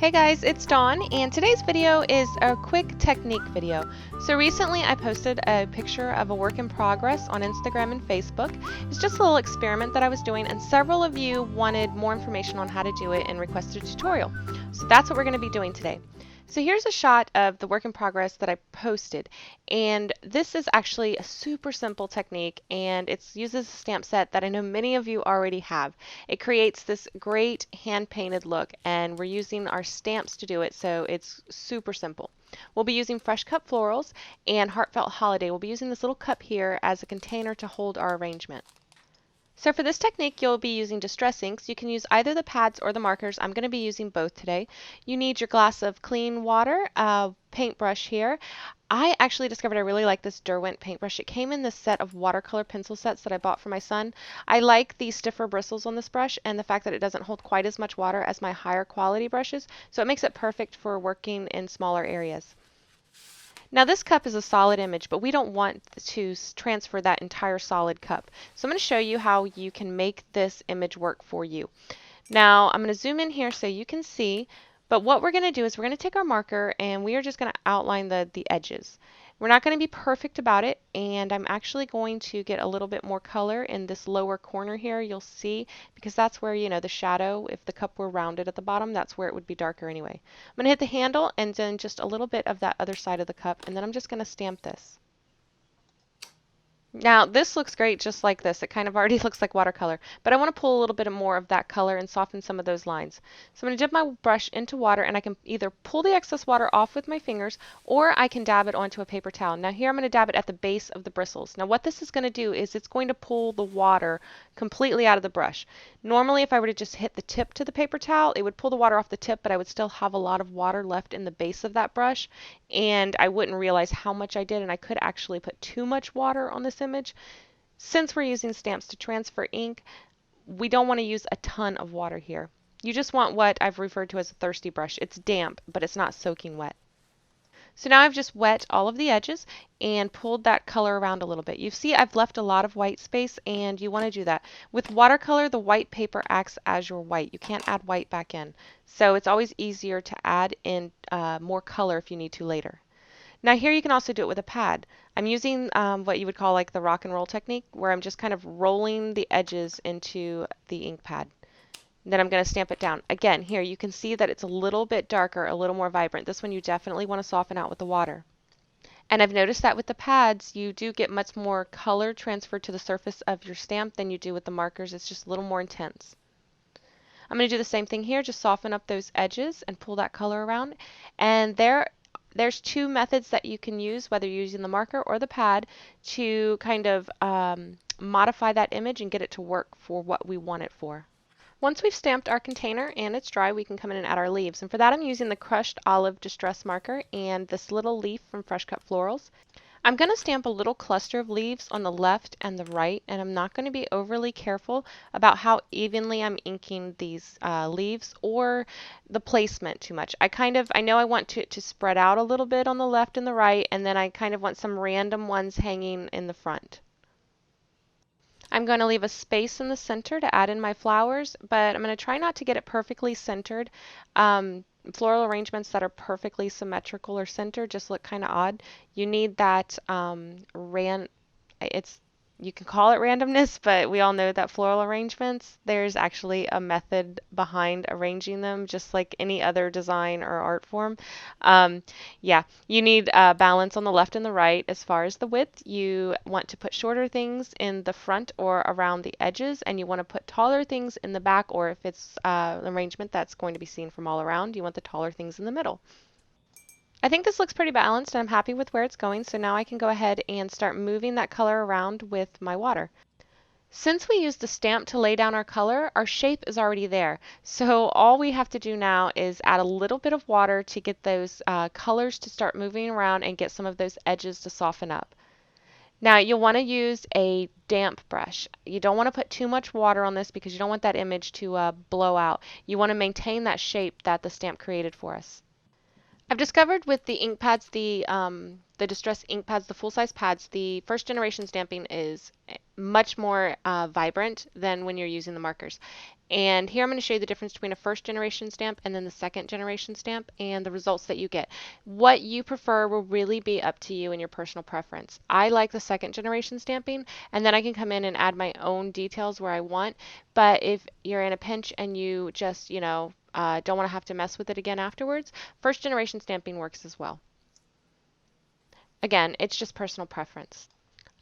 Hey guys, it's Dawn, and today's video is a quick technique video. So recently I posted a picture of a work in progress on Instagram and Facebook. It's just a little experiment that I was doing, and several of you wanted more information on how to do it and requested a tutorial. So that's what we're going to be doing today. So here's a shot of the work in progress that I posted, and this is actually a super simple technique, and it uses a stamp set that I know many of you already have. It creates this great hand-painted look, and we're using our stamps to do it, so it's super simple. We'll be using Fresh Cut Florals and Heartfelt Holiday. We'll be using this little cup here as a container to hold our arrangement. So for this technique, you'll be using Distress Inks. You can use either the pads or the markers. I'm going to be using both today. You need your glass of clean water, a paintbrush here. I actually discovered I really like this Derwent paintbrush. It came in this set of watercolor pencil sets that I bought for my son. I like the stiffer bristles on this brush and the fact that it doesn't hold quite as much water as my higher quality brushes, so it makes it perfect for working in smaller areas. Now this cup is a solid image, but we don't want to transfer that entire solid cup. So I'm going to show you how you can make this image work for you. Now I'm going to zoom in here so you can see, but what we're going to do is we're going to take our marker and we are just going to outline the edges. We're not going to be perfect about it, and I'm actually going to get a little bit more color in this lower corner here, you'll see, because that's where, you know, the shadow, if the cup were rounded at the bottom, that's where it would be darker anyway. I'm going to hit the handle and then just a little bit of that other side of the cup, and then I'm just going to stamp this. Now this looks great just like this. It kind of already looks like watercolor, but I want to pull a little bit more of that color and soften some of those lines. So I'm going to dip my brush into water, and I can either pull the excess water off with my fingers or I can dab it onto a paper towel. Now here I'm going to dab it at the base of the bristles. Now what this is going to do is it's going to pull the water completely out of the brush. Normally if I were to just hit the tip to the paper towel, it would pull the water off the tip, but I would still have a lot of water left in the base of that brush, and I wouldn't realize how much I did, and I could actually put too much water on this image. Since we're using stamps to transfer ink, we don't want to use a ton of water here. You just want what I've referred to as a thirsty brush. It's damp, but it's not soaking wet. So now I've just wet all of the edges and pulled that color around a little bit. You see I've left a lot of white space, and you want to do that. With watercolor, the white paper acts as your white. You can't add white back in. So it's always easier to add in more color if you need to later. Now here you can also do it with a pad. I'm using what you would call like the rock and roll technique, where I'm just kind of rolling the edges into the ink pad. Then I'm going to stamp it down. Again, here you can see that it's a little bit darker, a little more vibrant. This one you definitely want to soften out with the water. And I've noticed that with the pads, you do get much more color transferred to the surface of your stamp than you do with the markers. It's just a little more intense. I'm going to do the same thing here, just soften up those edges and pull that color around. And there's two methods that you can use, whether you're using the marker or the pad, to kind of modify that image and get it to work for what we want it for. Once we've stamped our container and it's dry, we can come in and add our leaves. And for that I'm using the Crushed Olive Distress marker and this little leaf from Fresh Cut Florals. I'm going to stamp a little cluster of leaves on the left and the right, and I'm not going to be overly careful about how evenly I'm inking these leaves or the placement too much. I know I want to spread out a little bit on the left and the right, and then I kind of want some random ones hanging in the front. I'm going to leave a space in the center to add in my flowers, but I'm going to try not to get it perfectly centered. Floral arrangements that are perfectly symmetrical or centered just look kind of odd. You need that you can call it randomness, but we all know that floral arrangements, there's actually a method behind arranging them, just like any other design or art form. Yeah, you need balance on the left and the right. As far as the width, you want to put shorter things in the front or around the edges, and you want to put taller things in the back, or if it's an arrangement that's going to be seen from all around, you want the taller things in the middle. I think this looks pretty balanced, and I'm happy with where it's going, so now I can go ahead and start moving that color around with my water. Since we used the stamp to lay down our color, our shape is already there. So all we have to do now is add a little bit of water to get those colors to start moving around and get some of those edges to soften up. Now you'll want to use a damp brush. You don't want to put too much water on this because you don't want that image to blow out. You want to maintain that shape that the stamp created for us. I've discovered with the ink pads, the Distress ink pads, the full-size pads, the first generation stamping is much more vibrant than when you're using the markers. And here I'm going to show you the difference between a first generation stamp and then the second generation stamp and the results that you get. What you prefer will really be up to you and your personal preference. I like the second generation stamping, and then I can come in and add my own details where I want. But if you're in a pinch and you just, don't want to have to mess with it again afterwards, first generation stamping works as well. Again, it's just personal preference.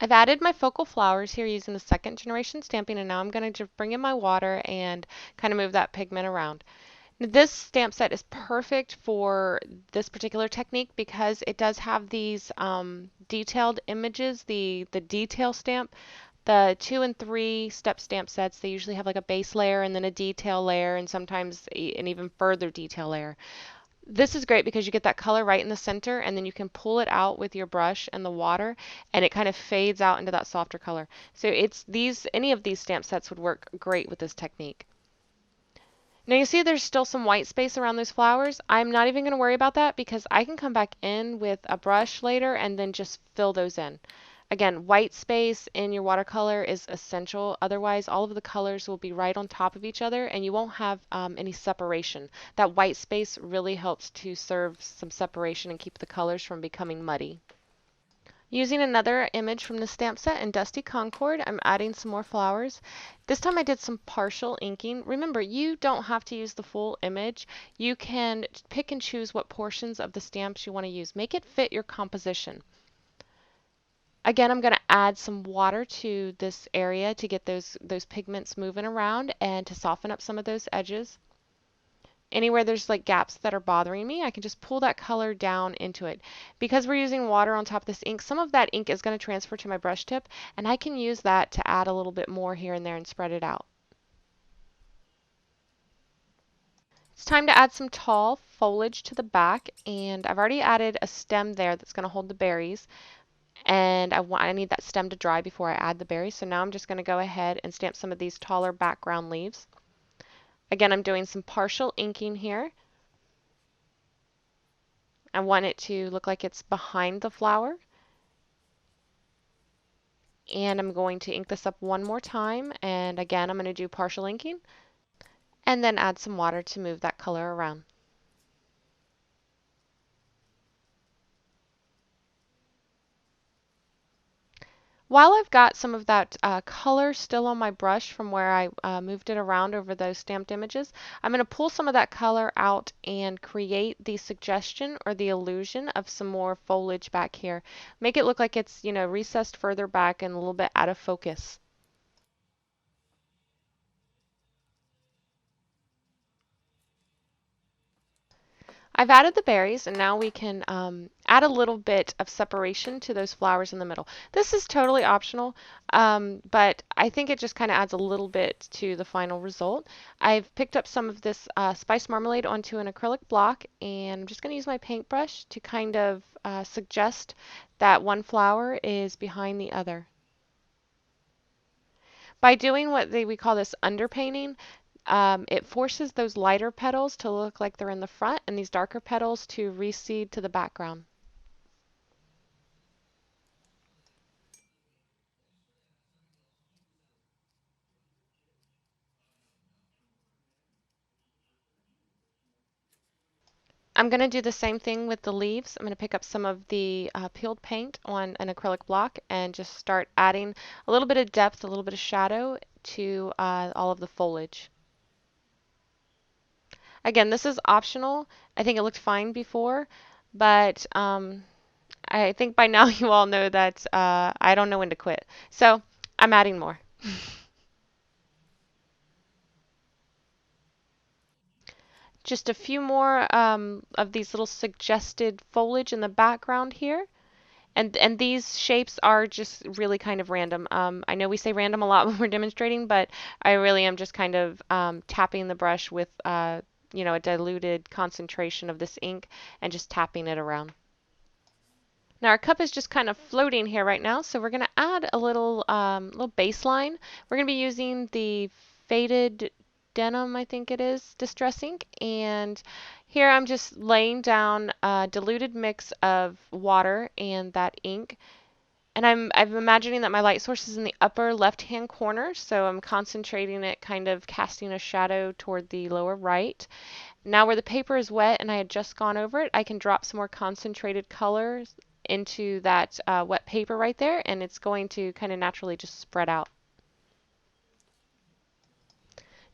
I've added my focal flowers here using the second generation stamping, and now I'm going to just bring in my water and kind of move that pigment around. This stamp set is perfect for this particular technique because it does have these detailed images, the detail stamp. The 2 and 3 step stamp sets, they usually have like a base layer and then a detail layer and sometimes an even further detail layer. This is great because you get that color right in the center and then you can pull it out with your brush and the water and it kind of fades out into that softer color. So any of these stamp sets would work great with this technique. Now you see there's still some white space around those flowers. I'm not even going to worry about that because I can come back in with a brush later and then just fill those in. Again, white space in your watercolor is essential. Otherwise, all of the colors will be right on top of each other and you won't have any separation. That white space really helps to serve some separation and keep the colors from becoming muddy. Using another image from the stamp set in Dusty Concord, I'm adding some more flowers. This time I did some partial inking. Remember, you don't have to use the full image. You can pick and choose what portions of the stamps you want to use. Make it fit your composition. Again, I'm going to add some water to this area to get those pigments moving around and to soften up some of those edges. Anywhere there's like gaps that are bothering me, I can just pull that color down into it. Because we're using water on top of this ink, some of that ink is going to transfer to my brush tip, and I can use that to add a little bit more here and there and spread it out. It's time to add some tall foliage to the back, and I've already added a stem there that's going to hold the berries. And I need that stem to dry before I add the berries, so now I'm just going to go ahead and stamp some of these taller background leaves. Again, I'm doing some partial inking here. I want it to look like it's behind the flower. And I'm going to ink this up one more time, and again I'm going to do partial inking and then add some water to move that color around. While I've got some of that color still on my brush from where I moved it around over those stamped images, I'm going to pull some of that color out and create the suggestion or the illusion of some more foliage back here. Make it look like it's, recessed further back and a little bit out of focus. I've added the berries, and now we can add a little bit of separation to those flowers in the middle. This is totally optional, but I think it just kind of adds a little bit to the final result. I've picked up some of this spice marmalade onto an acrylic block, and I'm just going to use my paintbrush to kind of suggest that one flower is behind the other. By doing what we call this underpainting, it forces those lighter petals to look like they're in the front and these darker petals to recede to the background. I'm going to do the same thing with the leaves. I'm going to pick up some of the peeled paint on an acrylic block and just start adding a little bit of depth, a little bit of shadow to all of the foliage. Again, this is optional. I think it looked fine before, but I think by now you all know that I don't know when to quit. So I'm adding more. Just a few more of these little suggested foliage in the background here. And these shapes are just really kind of random. I know we say random a lot when we're demonstrating, but I really am just kind of tapping the brush with a diluted concentration of this ink and just tapping it around. Now our cup is just kind of floating here right now, so we're going to add a little baseline. We're going to be using the faded Denim, I think it is, Distress Ink. And here I'm just laying down a diluted mix of water and that ink. And I'm imagining that my light source is in the upper left-hand corner, so I'm concentrating it, kind of casting a shadow toward the lower right. Now where the paper is wet and I had just gone over it, I can drop some more concentrated colors into that wet paper right there, and it's going to kind of naturally just spread out.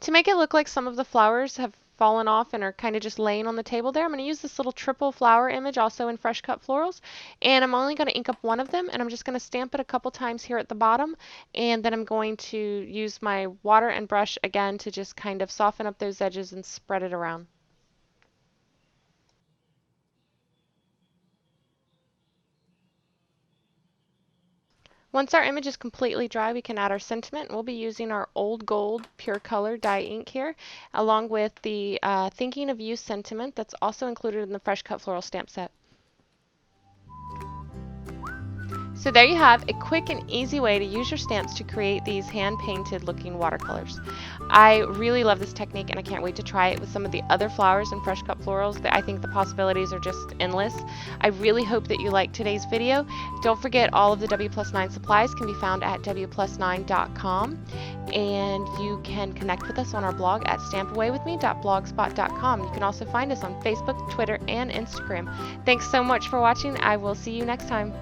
To make it look like some of the flowers have fallen off and are kind of just laying on the table there, I'm going to use this little triple flower image also in Fresh Cut Florals, and I'm only going to ink up one of them, and I'm just going to stamp it a couple times here at the bottom, and then I'm going to use my water and brush again to just kind of soften up those edges and spread it around. Once our image is completely dry, we can add our sentiment. We'll be using our Old Gold Pure Color dye ink here, along with the Thinking of You sentiment that's also included in the Fresh Cut Floral stamp set. So there you have a quick and easy way to use your stamps to create these hand-painted looking watercolors. I really love this technique and I can't wait to try it with some of the other flowers and Fresh Cut Florals. I think the possibilities are just endless. I really hope that you liked today's video. Don't forget, all of the Wplus9 supplies can be found at Wplus9.com, and you can connect with us on our blog at stampawaywithme.blogspot.com. You can also find us on Facebook, Twitter, and Instagram. Thanks so much for watching. I will see you next time.